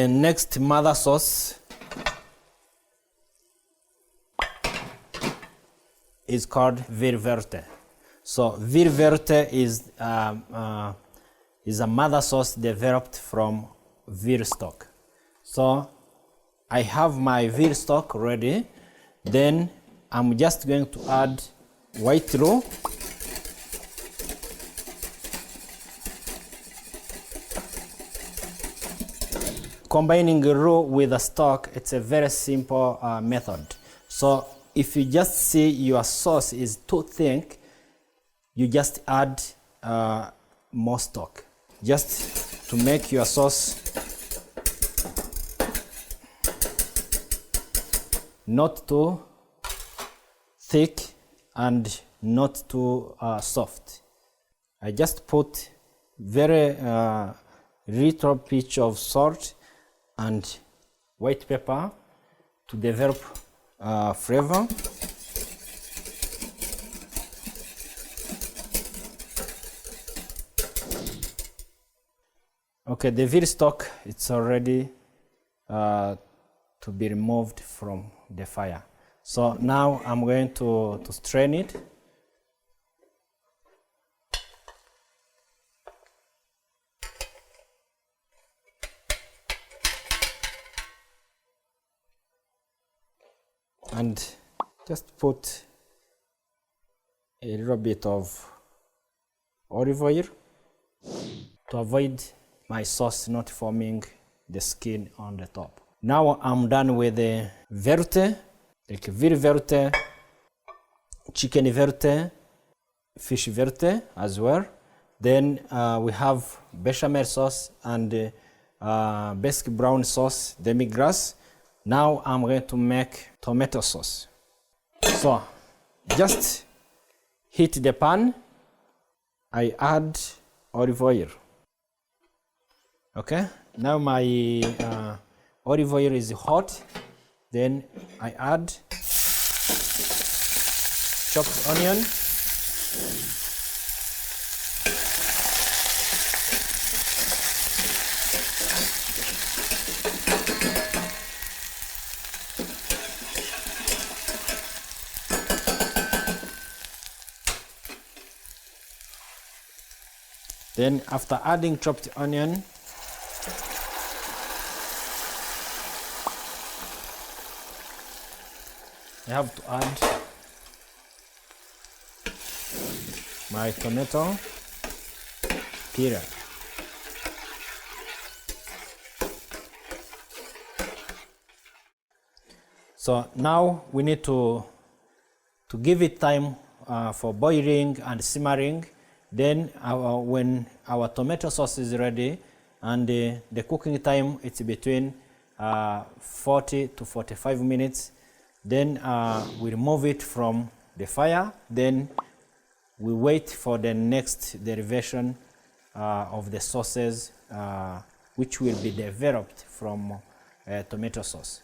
The next mother sauce is called virverte. So virverte is a mother sauce developed from veal stock. So I have my veal stock ready. Then I'm just going to add white roux, combining roux with the stock. It's a very simple method. So if you just see your sauce is too thick, you just add more stock, just to make your sauce not too thick and not too soft. I just put very little pinch of salt and white pepper to develop flavor. Okay, the veal stock, it's already to be removed from the fire. So now I'm going to strain it. And just put a little bit of olive oil to avoid my sauce not forming the skin on the top. Now I'm done with the verte, like veal verte, chicken verte, fish verte as well. Then we have bechamel sauce and basic brown sauce, demi-glace. Now I'm going to make tomato sauce. So just heat the pan. I add olive oil. Okay, now my olive oil is hot. Then I add chopped onion, then after adding chopped onion, I have to add my tomato puree. So now we need to give it time for boiling and simmering. Then when our tomato sauce is ready, and the cooking time it's between 40 to 45 minutes. Then we remove it from the fire. Then we wait for the next derivation of the sauces, which will be developed from tomato sauce.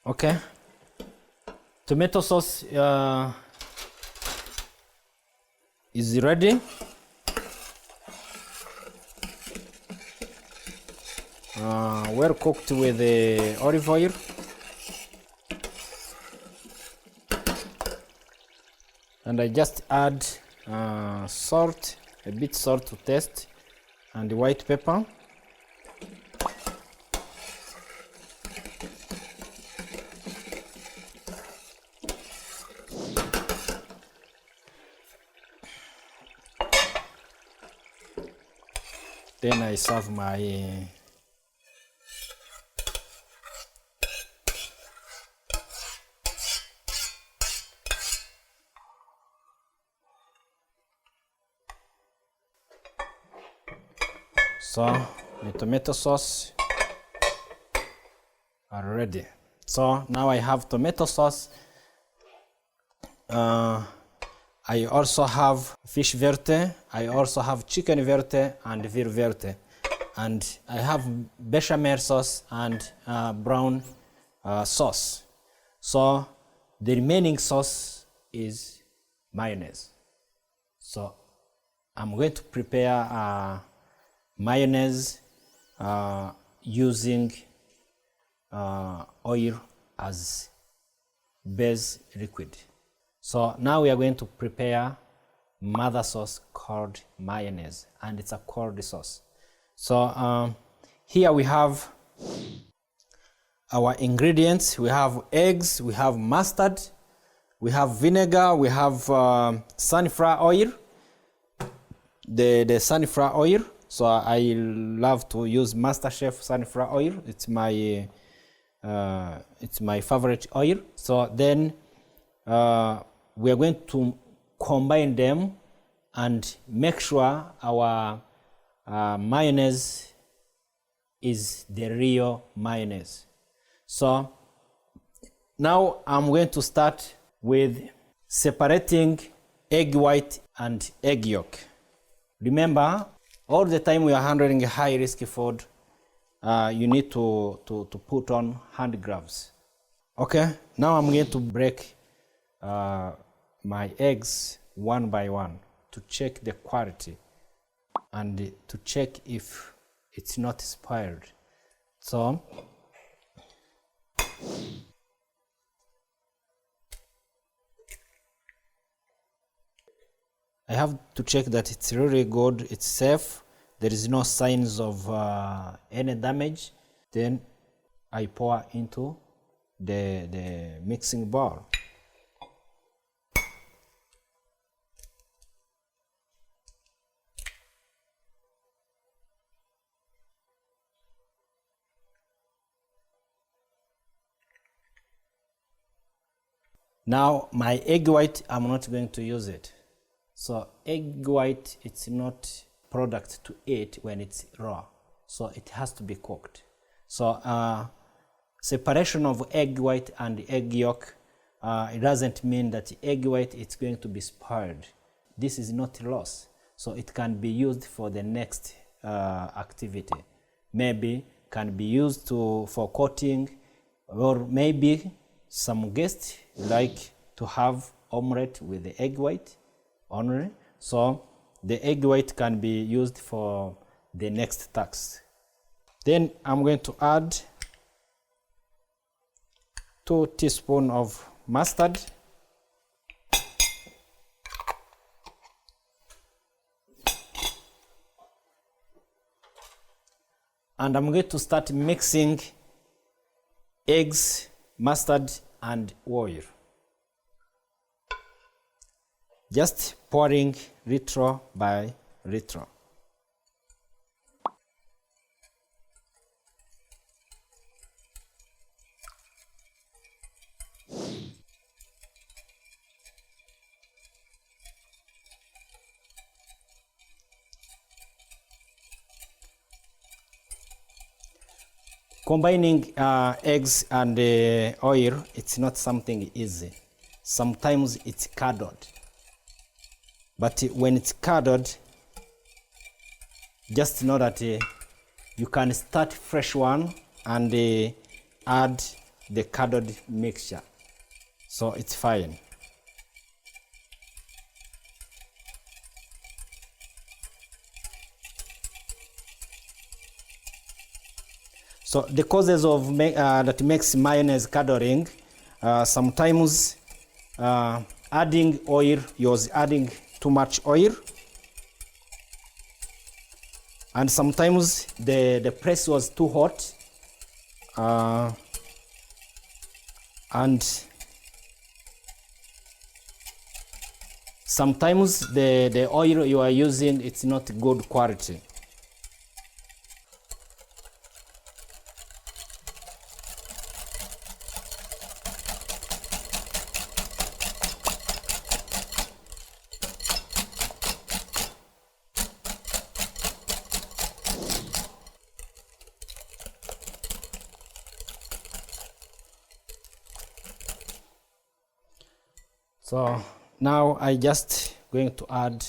Okay, tomato sauce is ready. Well cooked with the olive oil. And I just add salt, a bit salt to taste, and white pepper. Then I serve my So the tomato sauce are ready. So now I have tomato sauce. I also have fish verte. I also have chicken verte and veal verte. And I have bechamel sauce and brown sauce. So the remaining sauce is mayonnaise. So I'm going to prepare mayonnaise using oil as base liquid. So now we are going to prepare mother sauce called mayonnaise, and it's a cold sauce. So here we have our ingredients. We have eggs, we have mustard, we have vinegar, we have sunflower oil, the sunflower oil. So I love to use MasterChef sunflower oil. It's my favorite oil. So then we are going to combine them and make sure our mayonnaise is the real mayonnaise. So now I'm going to start with separating egg white and egg yolk. Remember, all the time we are handling high risk food, you need to put on hand gloves. Okay, now I'm going to break my eggs one by one to check the quality and to check if it's not spoiled. So I have to check that it's really good, it's safe, there is no signs of any damage. Then I pour into the mixing bowl. Now my egg white, I'm not going to use it. So egg white, it's not product to eat when it's raw. So it has to be cooked. So separation of egg white and egg yolk, it doesn't mean that egg white is going to be spoiled. This is not loss. So it can be used for the next activity. Maybe can be used for coating, or maybe some guests like to have omelette with the egg white only. So the egg white can be used for the next task. Then I'm going to add 2 teaspoons of mustard, and I'm going to start mixing eggs, mustard and oil. Just pouring little by little. Combining eggs and oil, it's not something easy. Sometimes it's curdled. But when it's curdled, just know that you can start fresh one and add the curdled mixture. So it's fine. So the causes of that makes mayonnaise curdling, sometimes adding oil, you're adding too much oil, and sometimes the press was too hot, and sometimes the oil you are using, it's not good quality. So now I just going to add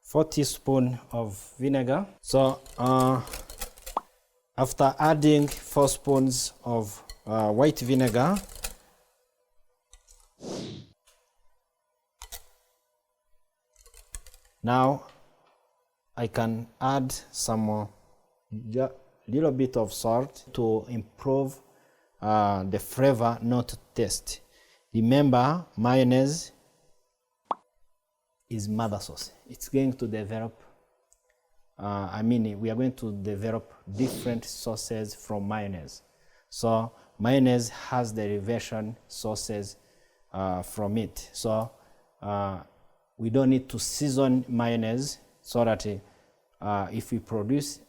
4 teaspoons of vinegar. So after adding 4 spoons of white vinegar, now I can add some little bit of salt to improve the flavor, not taste. Remember, mayonnaise is mother sauce. It's going to develop, we are going to develop different sauces from mayonnaise. So mayonnaise has derivation sauces from it. So we don't need to season mayonnaise so that if we produce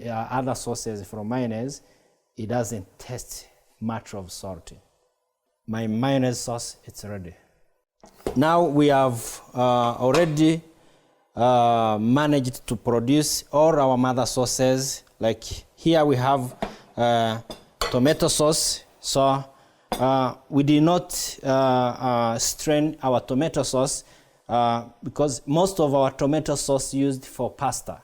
other sauces from mayonnaise, it doesn't taste much of salt. My mayonnaise sauce, it's ready. Now we have already managed to produce all our mother sauces. Like here we have tomato sauce. So we did not strain our tomato sauce because most of our tomato sauce used for pasta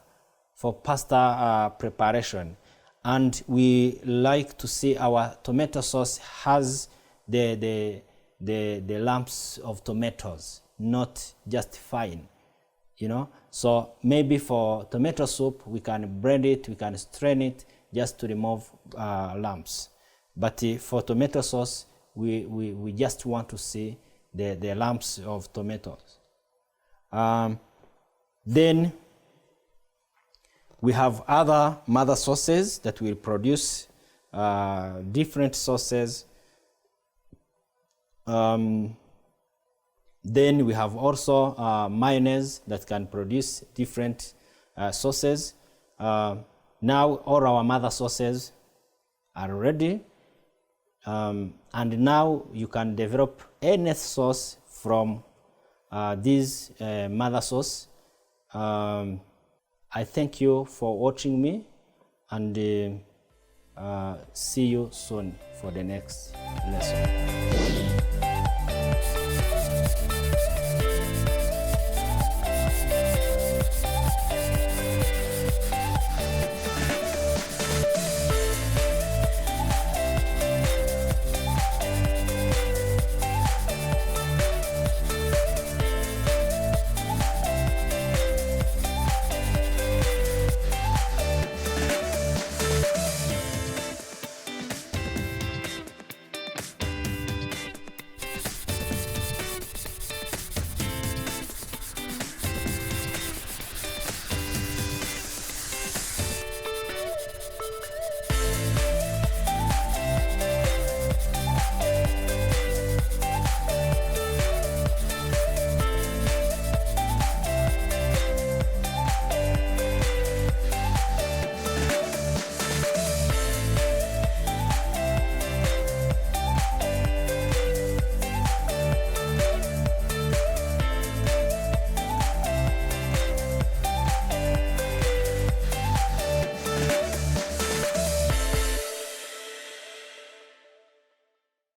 preparation, and we like to see our tomato sauce has the lumps of tomatoes, not just fine, you know. So maybe for tomato soup we can blend it, we can strain it just to remove lumps. But for tomato sauce, we just want to see the lumps of tomatoes. Then we have other mother sauces that will produce different sauces. Then we have also mayonnaise that can produce different sauces. Now all our mother sauces are ready. And now you can develop any sauce from this mother sauce. I thank you for watching me, and see you soon for the next lesson.